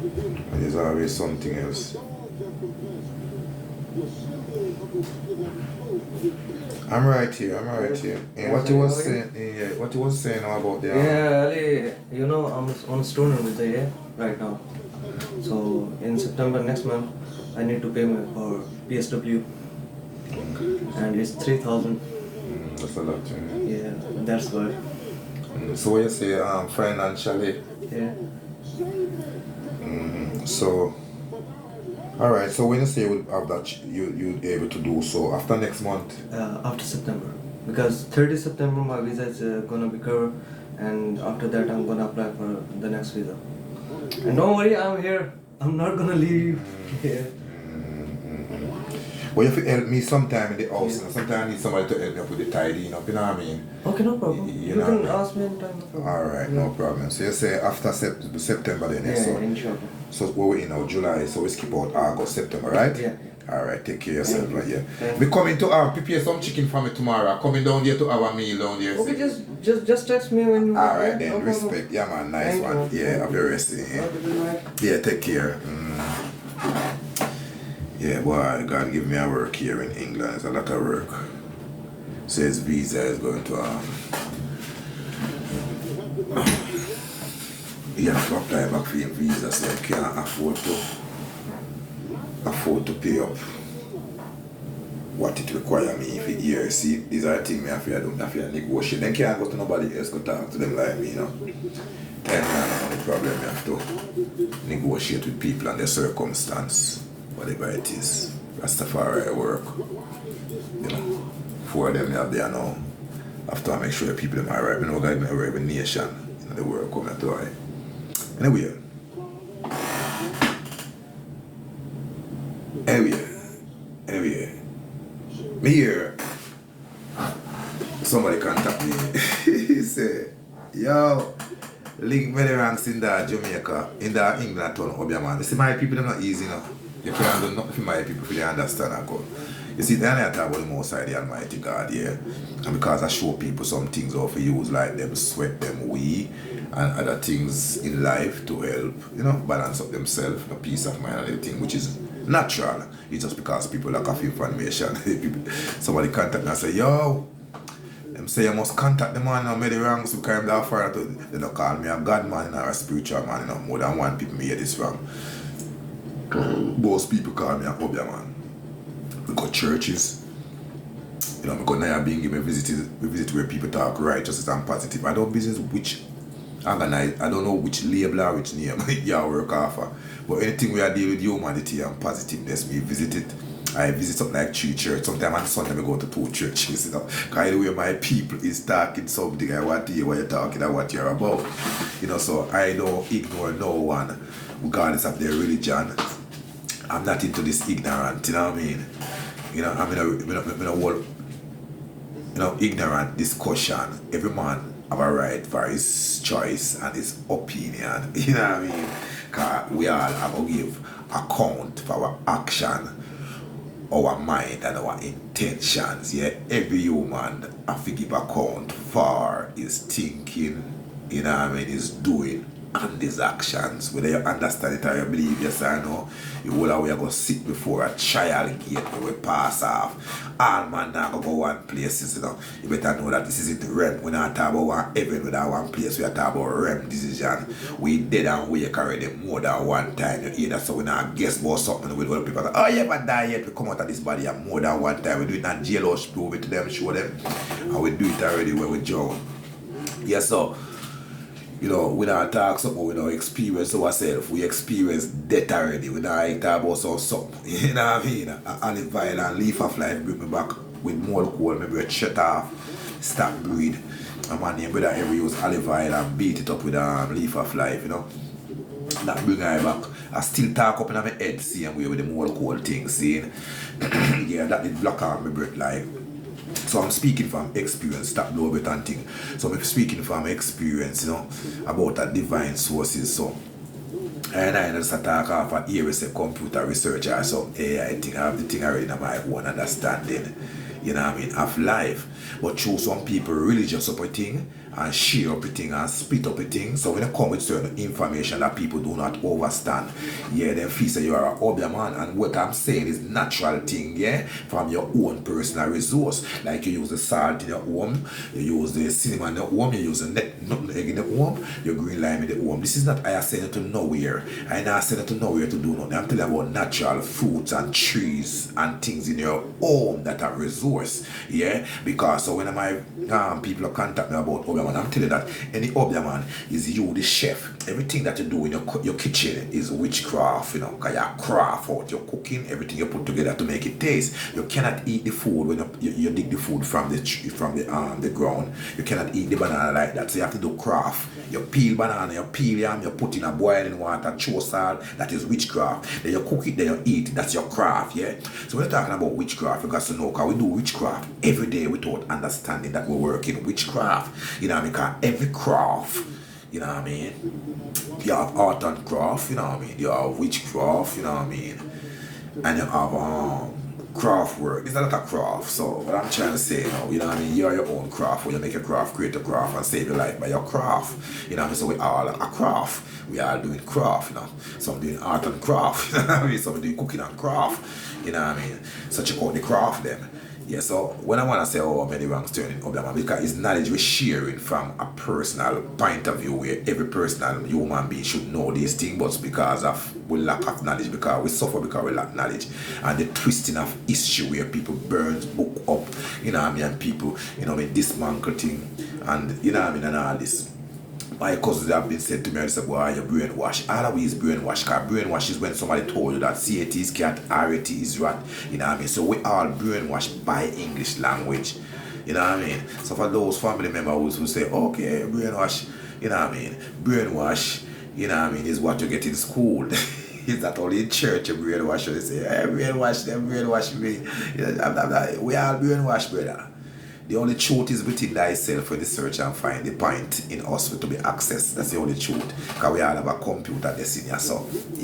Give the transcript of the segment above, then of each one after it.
And there's always something else. I'm right here, I'm right here. And what you was saying, what you was saying about the Yeah, Ali, you know, I'm on a student visa, yeah, right now. So in September next month, I need to pay for PSW, and it's 3,000. That's a lot, yeah. Yeah, that's why. So what you say, financially, Yeah. so, alright, so when you say you would have that, you'd be able to do so after next month? After September, because 30 September my visa is gonna be covered, and after that I'm gonna apply for the next visa. And don't worry, I'm here. I'm not gonna leave. Yeah. Well, you have to help me sometime in the house. Yeah. Sometimes I need somebody to help me up with the tidying up, you know what I mean? Okay, no problem. You You know can what I mean? ask me anytime. No problem. Alright, no problem. So you say after September then, Yeah, so, inshallah. so we're in now, July, so we skip out August, September, right? Yeah. Alright, take care of yourself, Thank right? you. Yeah. Thank We coming to prepare some chicken for me tomorrow. Coming down there to have a meal down there. Okay, just text me when you. Alright No then, problem. respect. Yeah man, nice Thank one. you. Yeah, have your rest. Yeah. Have a good night. Yeah, take care. Yeah, boy, God give me a work here in England. It's a lot of work. Says visa is going to you have to apply back for your visa, so you can't afford to pay up what it require me if it here. See, these are the things I have to negotiate. Then can't go to nobody else go talk to them like me, you know. Time and only problem you have to negotiate with people and their circumstance, whatever it is. Rastafari work. You know. For them you have there now. After I make sure the people them are right. You know, God give me every nation in the world coming to it. Anyway. Me here. Somebody contact me. He say, yo, link many ranks in that Jamaica, in that England town, Obiaman. You see, my people, they're not easy enough. You can't do nothing for my people if they understand and go. You see, then I talk about the Most High, the Almighty God, yeah. And because I show people some things how to use, like them sweat, them we, and other things in life to help, you know, balance up themselves, the peace of mind and everything, which is natural. It's just because people lack of information. Somebody contact me and say, yo, them say you must contact the man and make the ranks because I'm that far to, they don't call me a God man or a spiritual man, you know, more than one people me hear this from. Most people call me a Obia man. We go churches, you know, because now being given visit where people talk righteousness and positive. I don't business which organize, I don't know which label or which name you work off of. But anything we are dealing with humanity and positiveness, we visit it. I visit something like 3 churches. Sometimes on Sunday I go to 2 churches, you know. Because the way my people is talking something, I want to hear what you're talking and what you're about. You know, so I don't ignore no one, regardless of their religion. I'm not into this ignorant, you know what I mean? You know, I'm in a world, you know, ignorant discussion. Every man have a right for his choice and his opinion, you know what I mean? Because we all have to give account for our action, our mind and our intentions. Yeah, every human have to give account for his thinking, you know what I mean, his doing and his actions. Whether you understand it or you believe, yes or no, you will always go sit before a trial gate where we pass off. All man now go one places, you know. You better know that this isn't the realm. We're not talking about one heaven without one place. We are talking about realm decision. We dead and wake already more than one time. You hear that, so we not guess about something with other people. Like, oh, you ever die yet? We come out of this body and more than one time. We do it in jailhouse, prove it to them, show them. And we do it already when we drown. Yes, so. You know, we don't talk something we don't experience ourselves. We experience death already. We don't talk about something. You know what I mean? Olive oil and leaf of life bring me back with more coal. Maybe a shut off, stop breed. And my name brother ever use olive oil and beat it up with leaf of life, you know. That bring me back. I still talk up in my head, same way with the more coal thing, see? Yeah, that did block out my breath like. So I'm speaking from experience, stop blow it and thing. So I'm speaking from experience, you know, about the divine sources. So and I just talk off an here as a computer researcher or some AI thing. I have the thing already in my own understanding, you know what I mean, of life. But through some people religious up a thing and share up a thing and split up a thing. So when you come with certain information that people do not understand, yeah, then feel say you are a Obia man. And what I'm saying is natural thing, yeah, from your own personal resource. Like you use the salt in your home, you use the cinnamon in your home, you use the nutmeg in your home, your green lime in your home. This is not I send it to nowhere. I not send it to nowhere to do nothing. I'm telling you about natural fruits and trees and things in your home that are resource, yeah. Because so when my people contact me about Obia man, I'm telling you that any Obia man is you the chef. Everything that you do in your kitchen is witchcraft, you know, because you craft out your cooking, everything you put together to make it taste. You cannot eat the food when you dig the food from the ground. You cannot eat the banana like that. So you have to do craft. You peel banana, you peel yam, you put in a boiling water, chew salt, that is witchcraft. Then you cook it, then you eat it, that's your craft, yeah? So when you're talking about witchcraft, you got to know, because we do witchcraft every day without understanding that we're working witchcraft. You know what I mean? Because every craft, you know what I mean? You have art and craft, you know what I mean? You have witchcraft, you know what I mean? And you have craft work. It's not a craft. So what I'm trying to say now, you know what I mean? You're your own craft. When you make a craft, create a craft and save your life by your craft. You know what I mean? So we all a craft. We are doing craft, you know. Some doing art and craft. You know what I mean? Some doing cooking and craft. You know what I mean? So check out the craft them. Yeah, so when I want to say, oh, many wrongs turning up, man, because it's knowledge we're sharing from a personal point of view where every personal human being should know these things, but because of we lack of knowledge, because we suffer because we lack knowledge, and the twisting of issue where people burn book up, you know what I mean, and people, you know what I mean, dismantle thing, and you know what I mean, and all this. My cousins have been said to me, I said, boy, you're brainwashed. Always brainwashed, because brainwash is when somebody told you that CAT is cat, RAT is rat, you know what I mean? So we all brainwashed by English language, you know what I mean? So for those family members who say, okay, brainwash, you know what I mean? Brainwash, you know what I mean, is what you get in school. Is that only in church you brainwash? They say, hey, brainwash them, brainwash me. You know, we all brainwash, brother. The only truth is within thyself when you search and find the point in us to be accessed. That's the only truth. Because we all have a computer that's in your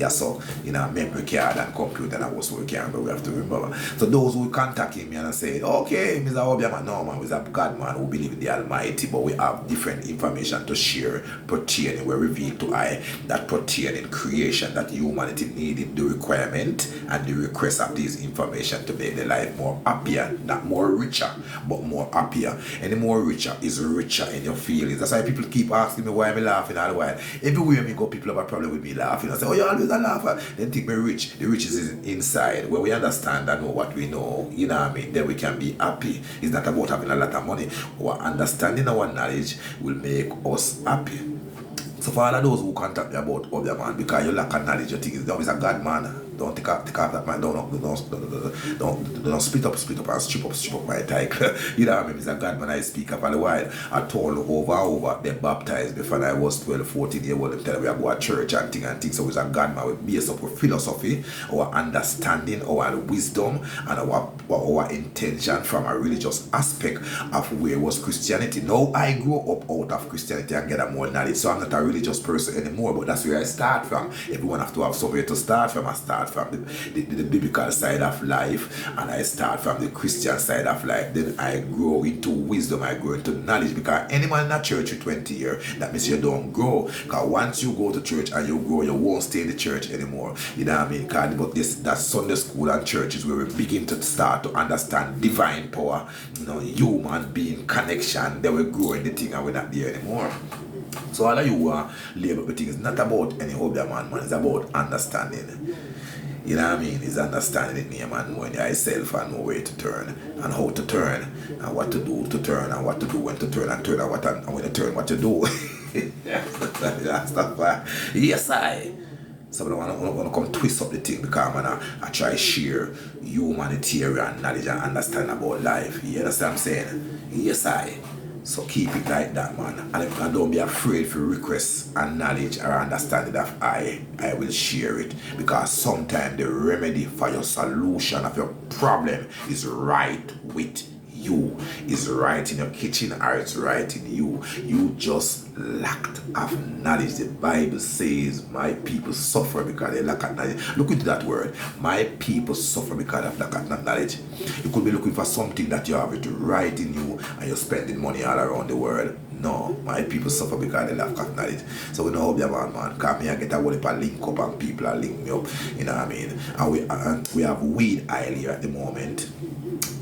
so in a memory card and computer and also we can, but we have to remember. So those who contact him and say, okay, Mr. Obia man, no man, we're a God man who believe in the Almighty, but we have different information to share pertaining, we reveal to I that pertaining creation that humanity needed the requirement and the request of this information to make the life more happier, not more richer, but more happier. Any more richer is richer in your feelings. That's why people keep asking me why I'm laughing all the while. Everywhere me go, people have a problem with me laughing. I say, oh, you always a laugher. Then think me rich. The riches is inside, where we understand and know what we know. You know what I mean? Then we can be happy. It's not about having a lot of money. Our understanding, our knowledge will make us happy. So for all of those who contact me about Obia man, because you lack of knowledge, you think it's a God man. Don't take off that man. Don't split up and strip up my title. You know what I mean? It's a God man I speak up all the while. I told over they baptized before I was 12, 14 years old. Them tell me I go to church and things. So it's a God man with base up with philosophy, our understanding, our wisdom, and our intention from a religious aspect of where was Christianity. Now I grew up out of Christianity and get a more knowledge. So I'm not a religious person anymore, but that's where I start from. Everyone have to have somewhere to start from. I start from the biblical side of life, and I start from the Christian side of life. Then I grow into wisdom, I grow into knowledge, because any man in a church for 20 years, that means you don't grow. Because once you go to church and you grow, you won't stay in the church anymore. You know what I mean? But that's Sunday school and church is where we begin to start to understand divine power, you know, human being connection. Then we grow in the thing and we're not there anymore. So all of you who are labeled with things, it's not about any Obia man, it's about understanding. You know what I mean? It's understanding it, name and knowing yourself and know where to turn and how to turn and what to do to turn and what to do when to turn and what and when to turn what to do. That's why. Yes, I. So I want to come twist up the thing because I try to share humanitarian knowledge and understanding about life. You understand what I'm saying? Yes, I. So keep it like that, man. And don't be afraid for requests and knowledge or understanding that I will share it. Because sometimes the remedy for your solution of your problem is right with you. Is right in your kitchen or it's right in you. You just lacked of knowledge. The Bible says my people suffer because they lack of knowledge. Look into that word. My people suffer because of lack of knowledge. You could be looking for something that you have it right in you and you're spending money all around the world. No, my people suffer because they lack of knowledge. So we know how man, come here, get a whole heap of link up and people are link me up, you know what I mean? And we have weed aisle here at the moment.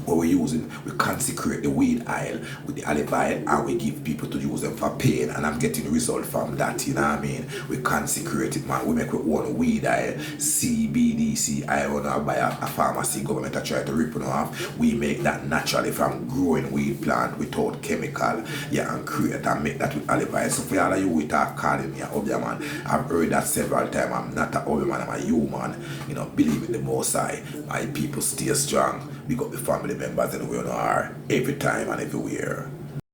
What we're using, we consecrate the weed aisle with the olive oil and we give people to use them for pain, and I'm getting the result from that, you know what I mean? We consecrate it, man. We make our own weed aisle, CBDC. I want to buy a pharmacy, government to try to rip it off. We make that naturally from growing weed plant without chemical, yeah, and create and make that with olive oil. So for all of you with are calling me a Obia man, I've heard that several times. I'm not a Obia man, I'm a human. You know, believe in the Most High. My people stay strong. Big up the family members and we are every time and everywhere.